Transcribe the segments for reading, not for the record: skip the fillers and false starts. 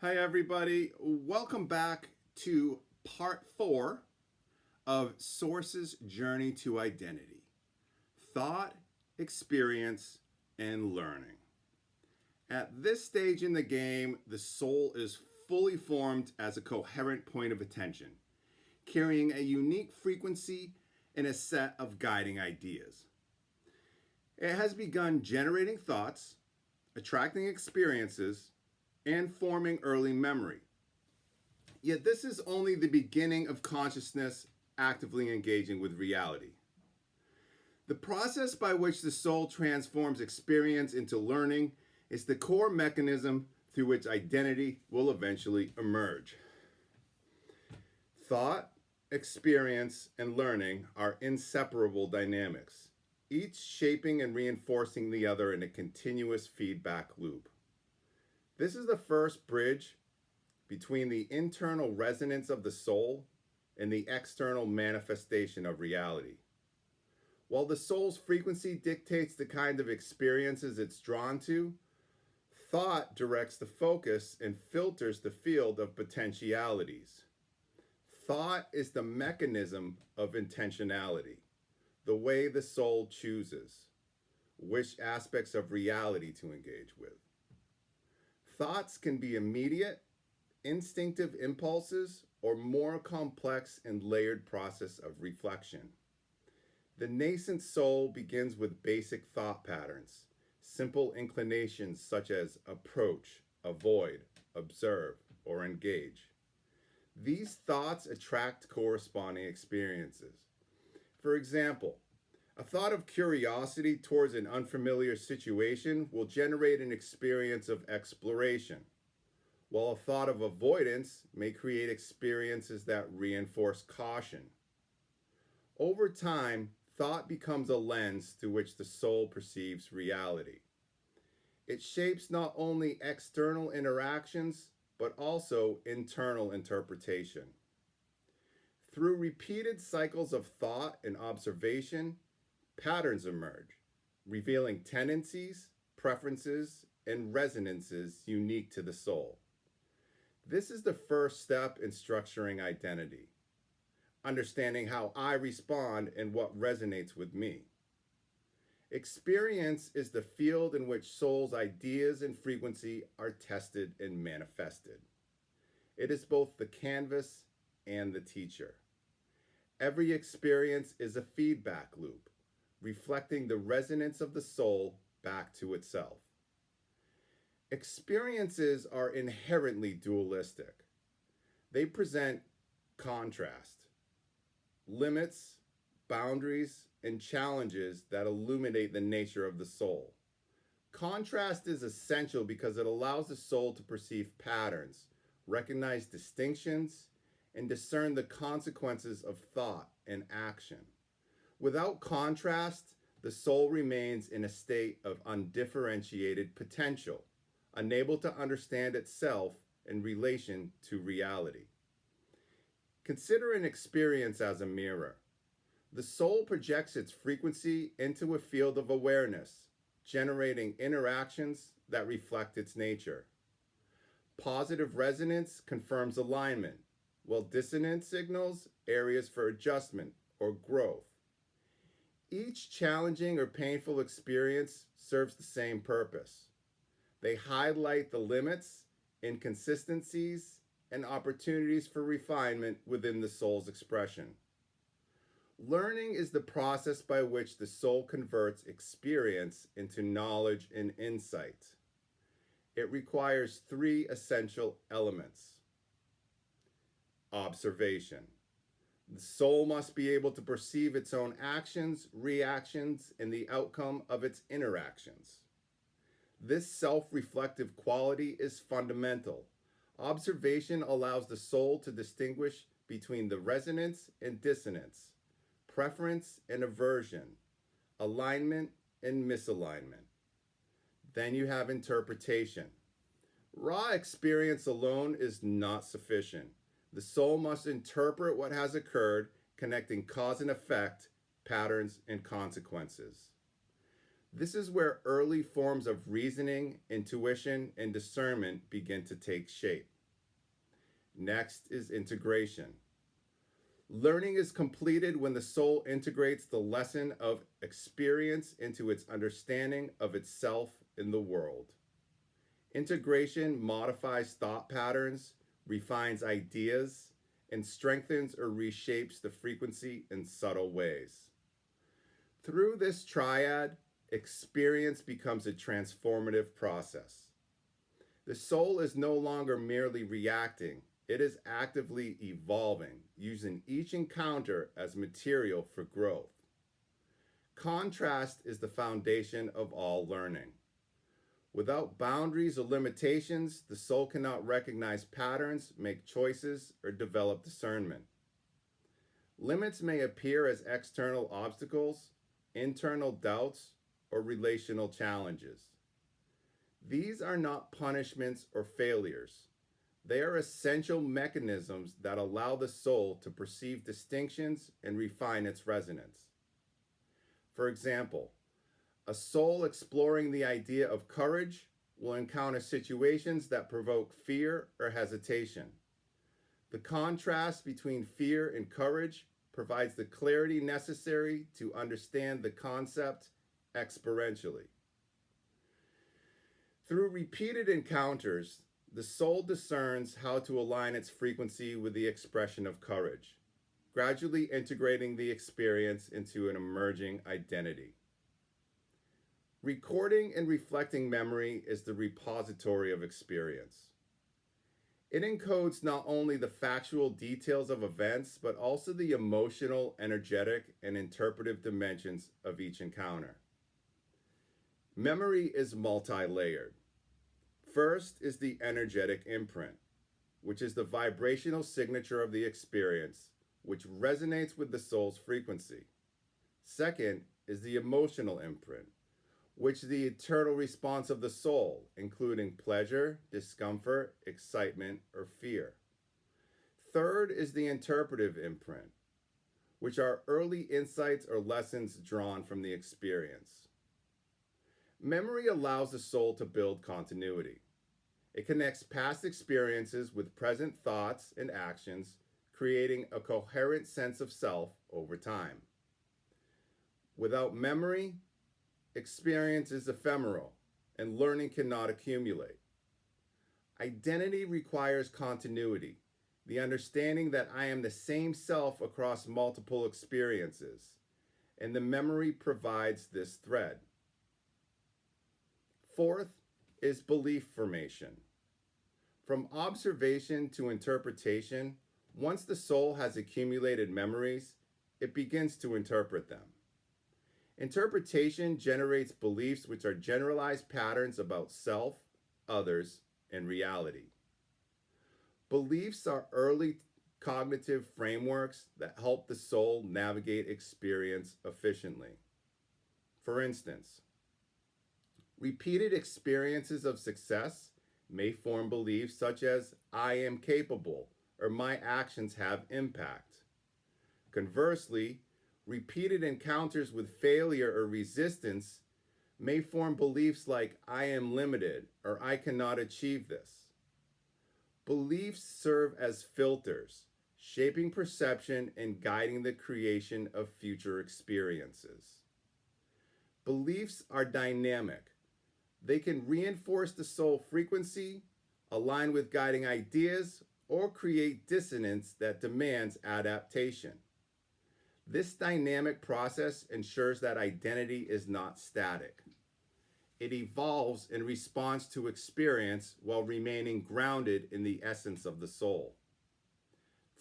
Hi, everybody. Welcome back to part 4 of Source's Journey to Identity: Thought, Experience, and Learning. At this stage in the game, the soul is fully formed as a coherent point of attention, carrying a unique frequency and a set of guiding ideas. It has begun generating thoughts, attracting experiences, and forming early memory. Yet this is only the beginning of consciousness actively engaging with reality. The process by which the soul transforms experience into learning is the core mechanism through which identity will eventually emerge. Thought, experience, and learning are inseparable dynamics, each shaping and reinforcing the other in a continuous feedback loop. This is the first bridge between the internal resonance of the soul and the external manifestation of reality. While the soul's frequency dictates the kind of experiences it's drawn to, thought directs the focus and filters the field of potentialities. Thought is the mechanism of intentionality, the way the soul chooses which aspects of reality to engage with. Thoughts can be immediate, instinctive impulses, or more complex and layered process of reflection. The nascent soul begins with basic thought patterns, simple inclinations such as approach, avoid, observe, or engage. These thoughts attract corresponding experiences. For example, a thought of curiosity towards an unfamiliar situation will generate an experience of exploration, while a thought of avoidance may create experiences that reinforce caution. Over time, thought becomes a lens through which the soul perceives reality. It shapes not only external interactions, but also internal interpretation. Through repeated cycles of thought and observation, patterns emerge, revealing tendencies, preferences, and resonances unique to the soul. This is the first step in structuring identity, understanding how I respond and what resonates with me. Experience is the field in which soul's ideas and frequency are tested and manifested. It is both the canvas and the teacher. Every experience is a feedback loop, reflecting the resonance of the soul back to itself. Experiences are inherently dualistic. They present contrast, limits, boundaries, and challenges that illuminate the nature of the soul. Contrast is essential because it allows the soul to perceive patterns, recognize distinctions, and discern the consequences of thought and action. Without contrast, the soul remains in a state of undifferentiated potential, unable to understand itself in relation to reality. Consider an experience as a mirror. The soul projects its frequency into a field of awareness, generating interactions that reflect its nature. Positive resonance confirms alignment, while dissonance signals areas for adjustment or growth. Each challenging or painful experience serves the same purpose. They highlight the limits, inconsistencies, and opportunities for refinement within the soul's expression. Learning is the process by which the soul converts experience into knowledge and insight. It requires 3 essential elements. Observation. The soul must be able to perceive its own actions, reactions, and the outcome of its interactions. This self-reflective quality is fundamental. Observation allows the soul to distinguish between the resonance and dissonance, preference and aversion, alignment and misalignment. Then you have interpretation. Raw experience alone is not sufficient. The soul must interpret what has occurred, connecting cause and effect, patterns, and consequences. This is where early forms of reasoning, intuition, and discernment begin to take shape. Next is integration. Learning is completed when the soul integrates the lesson of experience into its understanding of itself in the world. Integration modifies thought patterns, refines ideas, and strengthens or reshapes the frequency in subtle ways. Through this triad, experience becomes a transformative process. The soul is no longer merely reacting, it is actively evolving, using each encounter as material for growth. Contrast is the foundation of all learning. Without boundaries or limitations, the soul cannot recognize patterns, make choices, or develop discernment. Limits may appear as external obstacles, internal doubts, or relational challenges. These are not punishments or failures. They are essential mechanisms that allow the soul to perceive distinctions and refine its resonance. For example, a soul exploring the idea of courage will encounter situations that provoke fear or hesitation. The contrast between fear and courage provides the clarity necessary to understand the concept experientially. Through repeated encounters, the soul discerns how to align its frequency with the expression of courage, gradually integrating the experience into an emerging identity. Recording and reflecting memory is the repository of experience. It encodes not only the factual details of events, but also the emotional, energetic, and interpretive dimensions of each encounter. Memory is multi-layered. First is the energetic imprint, which is the vibrational signature of the experience, which resonates with the soul's frequency. Second is the emotional imprint, which is the eternal response of the soul, including pleasure, discomfort, excitement, or fear. Third is the interpretive imprint, which are early insights or lessons drawn from the experience. Memory allows the soul to build continuity. It connects past experiences with present thoughts and actions, creating a coherent sense of self over time. Without memory, experience is ephemeral, and learning cannot accumulate. Identity requires continuity, the understanding that I am the same self across multiple experiences, and the memory provides this thread. Fourth is belief formation. From observation to interpretation, once the soul has accumulated memories, it begins to interpret them. Interpretation generates beliefs which are generalized patterns about self, others, and reality. Beliefs are early cognitive frameworks that help the soul navigate experience efficiently. For instance, repeated experiences of success may form beliefs such as I am capable or my actions have impact. Conversely, repeated encounters with failure or resistance may form beliefs like I am limited or I cannot achieve this. Beliefs serve as filters, shaping perception and guiding the creation of future experiences. Beliefs are dynamic. They can reinforce the soul frequency, align with guiding ideas, or create dissonance that demands adaptation. This dynamic process ensures that identity is not static. It evolves in response to experience while remaining grounded in the essence of the soul.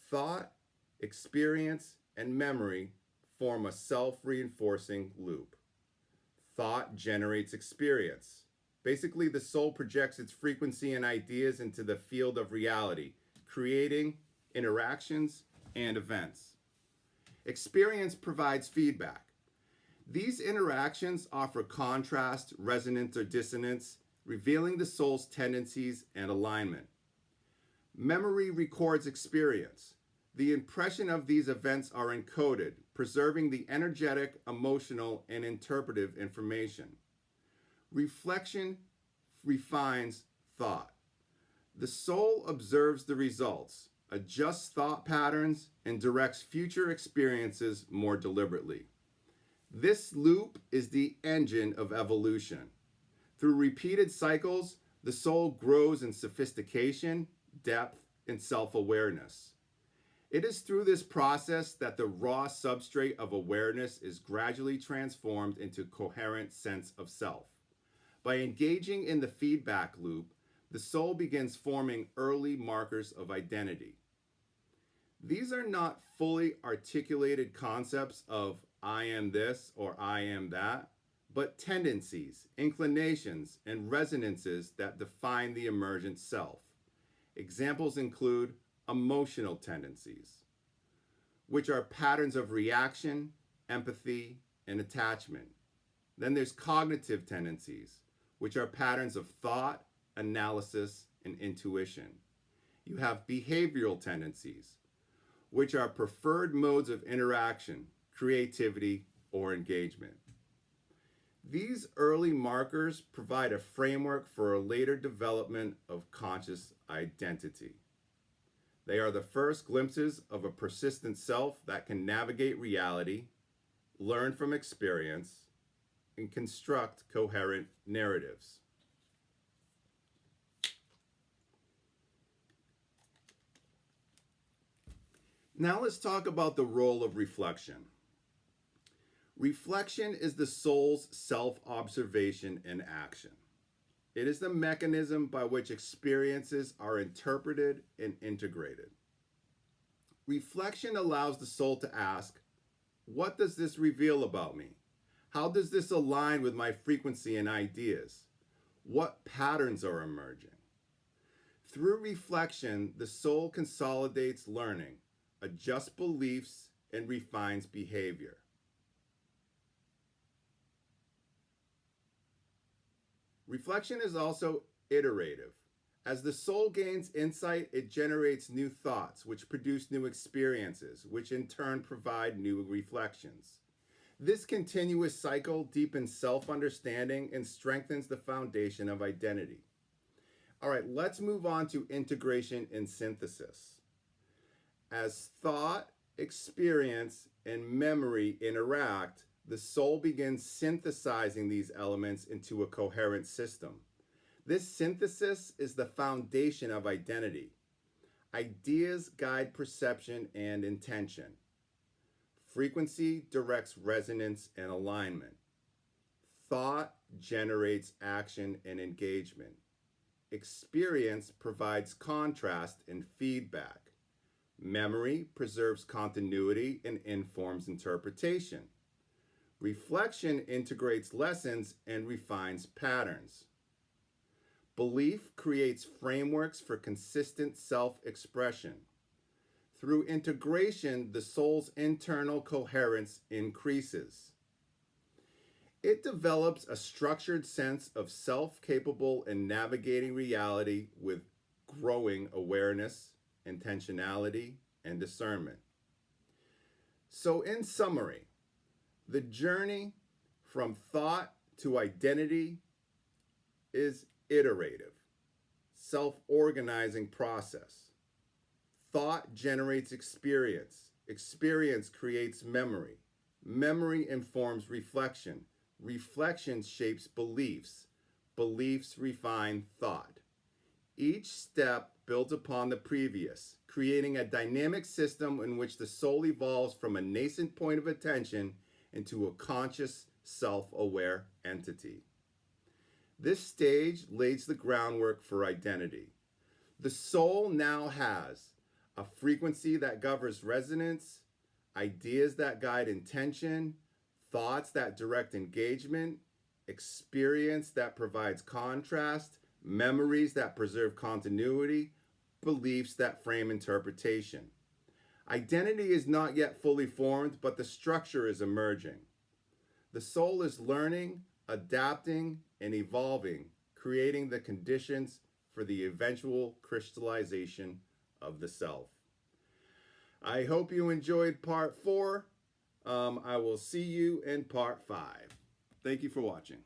Thought, experience, and memory form a self-reinforcing loop. Thought generates experience. Basically, the soul projects its frequency and ideas into the field of reality, creating interactions and events. Experience provides feedback. These interactions offer contrast, resonance, or dissonance, revealing the soul's tendencies and alignment. Memory records experience. The impression of these events are encoded, preserving the energetic, emotional, and interpretive information. Reflection refines thought. The soul observes the results, adjusts thought patterns, and directs future experiences more deliberately. This loop is the engine of evolution. Through repeated cycles, the soul grows in sophistication, depth, and self awareness. It is through this process that the raw substrate of awareness is gradually transformed into coherent sense of self. By engaging in the feedback loop, the soul begins forming early markers of identity. These are not fully articulated concepts of I am this or I am that, but tendencies, inclinations, and resonances that define the emergent self. Examples include emotional tendencies, which are patterns of reaction, empathy, and attachment. Then there's cognitive tendencies, which are patterns of thought, analysis, and intuition. You have behavioral tendencies, which are preferred modes of interaction, creativity, or engagement. These early markers provide a framework for a later development of conscious identity. They are the first glimpses of a persistent self that can navigate reality, learn from experience, and construct coherent narratives. Now let's talk about the role of reflection. Reflection is the soul's self-observation and action. It is the mechanism by which experiences are interpreted and integrated. Reflection allows the soul to ask, what does this reveal about me? How does this align with my frequency and ideas? What patterns are emerging? Through reflection, the soul consolidates learning, adjusts beliefs, and refines behavior. Reflection is also iterative. As the soul gains insight, it generates new thoughts, which produce new experiences, which in turn provide new reflections. This continuous cycle deepens self-understanding and strengthens the foundation of identity. All right, let's move on to integration and synthesis. As thought, experience, and memory interact, the soul begins synthesizing these elements into a coherent system. This synthesis is the foundation of identity. Ideas guide perception and intention. Frequency directs resonance and alignment. Thought generates action and engagement. Experience provides contrast and feedback. Memory preserves continuity and informs interpretation. Reflection integrates lessons and refines patterns. Belief creates frameworks for consistent self-expression. Through integration, the soul's internal coherence increases. It develops a structured sense of self capable in navigating reality with growing awareness, intentionality, and discernment. So, in summary, the journey from thought to identity is iterative, self-organizing process. Thought generates experience. Experience creates memory. Memory informs reflection. Reflection shapes beliefs. Beliefs refine thought. Each step builds upon the previous, creating a dynamic system in which the soul evolves from a nascent point of attention into a conscious, self-aware entity. This stage lays the groundwork for identity. The soul now has a frequency that governs resonance, ideas that guide intention, thoughts that direct engagement, experience that provides contrast, memories that preserve continuity, beliefs that frame interpretation. Identity is not yet fully formed, but the structure is emerging. The soul is learning, adapting, and evolving, creating the conditions for the eventual crystallization of the self. I hope you enjoyed part 4. I will see you in part 5. Thank you for watching.